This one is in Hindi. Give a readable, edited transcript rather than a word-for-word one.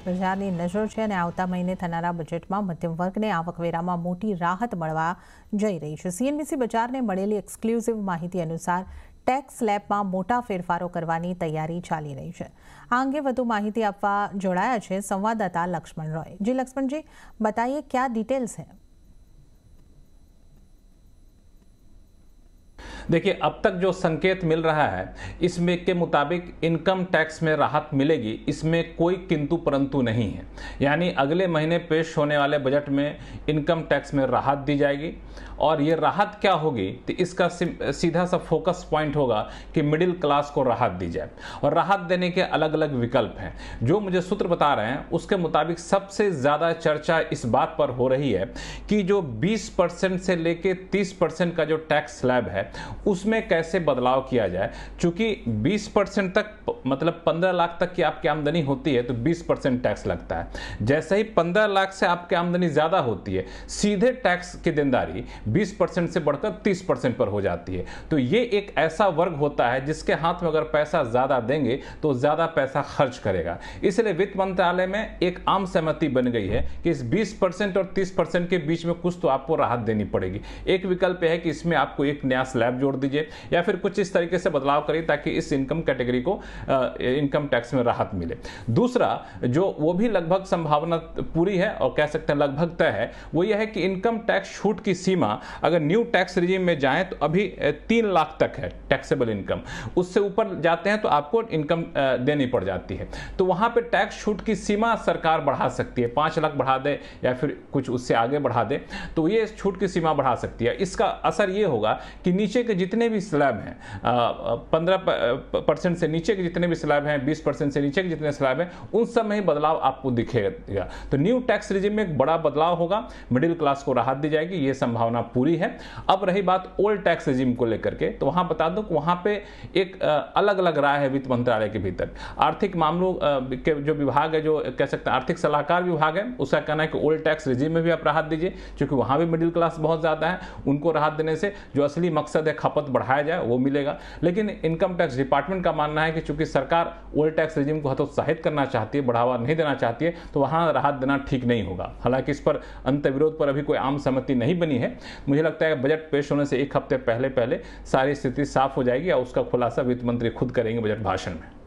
બજારની નજર છે અને આવતા મહિને થનારા બજેટમાં મધ્યમ વર્ગને આવકવેરામાં મોટી રાહત મળવા જઈ રહી છે। સીએનબીસી બજારને મળેલી એક્સક્લુઝિવ માહિતી અનુસાર ટેક્સ સ્લેબમાં મોટા ફેરફારો કરવાની તૈયારી ચાલી રહી છે। આ અંગે વધુ માહિતી આપવા જોડાયા છે સંવાદદાતા લક્ષ્મણ રોય। जी लक्ष्मण जी, बताइए क्या डिटेल्स हैं। देखिए, अब तक जो संकेत मिल रहा है इसमें के मुताबिक इनकम टैक्स में राहत मिलेगी, इसमें कोई किंतु परंतु नहीं है। यानी अगले महीने पेश होने वाले बजट में इनकम टैक्स में राहत दी जाएगी और ये राहत क्या होगी तो इसका सीधा सा फोकस पॉइंट होगा कि मिडिल क्लास को राहत दी जाए। और राहत देने के अलग अलग विकल्प हैं। जो मुझे सूत्र बता रहे हैं उसके मुताबिक सबसे ज़्यादा चर्चा इस बात पर हो रही है कि जो 20% से लेके 30% का जो टैक्स स्लैब है उसमें कैसे बदलाव किया जाए। चूंकि 20% तक मतलब 15 लाख तक की आपकी आमदनी होती है तो 20% टैक्स लगता है। जैसे ही 15 लाख से आपकी आमदनी ज़्यादा होती है सीधे टैक्स की देनदारी 20% से बढ़कर 30% पर हो जाती है। तो ये एक ऐसा वर्ग होता है जिसके हाथ में अगर पैसा ज़्यादा देंगे तो ज़्यादा पैसा खर्च करेगा। इसलिए वित्त मंत्रालय में एक आम सहमति बन गई है कि इस 20% और 30% के बीच में कुछ तो आपको राहत देनी पड़ेगी। एक विकल्प है कि इसमें आपको एक नया स्लैब जोड़ दीजिए या फिर कुछ इस तरीके से बदलाव करिए ताकि इस इनकम कैटेगरी को इनकम टैक्स में राहत मिले। दूसरा जो वो भी लगभग संभावना पूरी है और कह सकते हैं लगभग तय है, वो यह है कि इनकम टैक्स छूट की सीमा अगर न्यू टैक्स रिजीम में जाएं तो अभी 3 लाख तक है टैक्सेबल इनकम। उससे ऊपर जाते हैं तो आपको इनकम देनी पड़ जाती है। तो वहां पे टैक्स छूट की सीमा सरकार बढ़ा सकती है, 5 लाख बढ़ा दे या फिर कुछ उससे आगे बढ़ा दे तो ये छूट की सीमा बढ़ा सकती है। इसका असर ये होगा कि नीचे के जितने भी स्लैब हैं 15% से नीचे के जितने भी स्लैब हैं 20% से नीचे के जितने स्लैब हैं उन सब में ही बदलाव आपको दिखेगा। तो न्यू टैक्स रिजीम में एक बड़ा बदलाव होगा, मिडिल क्लास को राहत दी जाएगी, ये संभावना पूरी है। अब रही बात ओल्ड टैक्स रिजीम को लेकर के, तो वहां बता दूं कि वहां पे एक अलग अलग राय है वित्त मंत्रालय के भीतर। आर्थिक मामलों के जो विभाग है, जो कह सकते हैं आर्थिक सलाहकार विभाग है, उसका कहना है कि ओल्ड टैक्स रिजीम में भी आप राहत दीजिए क्योंकि वहां भी मिडिल क्लास बहुत ज्यादा है। उनको राहत देने से जो असली मकसद है खपत बढ़ाया जाए वो मिलेगा। लेकिन इनकम टैक्स डिपार्टमेंट का मानना है कि चूंकि सरकार ओल्ड टैक्स रिजीम को हतोत्साहित करना चाहती है, बढ़ावा नहीं देना चाहती है, तो वहां राहत देना ठीक नहीं होगा। हालांकि इस पर अंतर्विरोध पर अभी कोई आम सहमति नहीं बनी है। मुझे लगता है बजट पेश होने से एक हफ्ते पहले सारी स्थिति साफ हो जाएगी और उसका खुलासा वित्त मंत्री खुद करेंगे बजट भाषण में।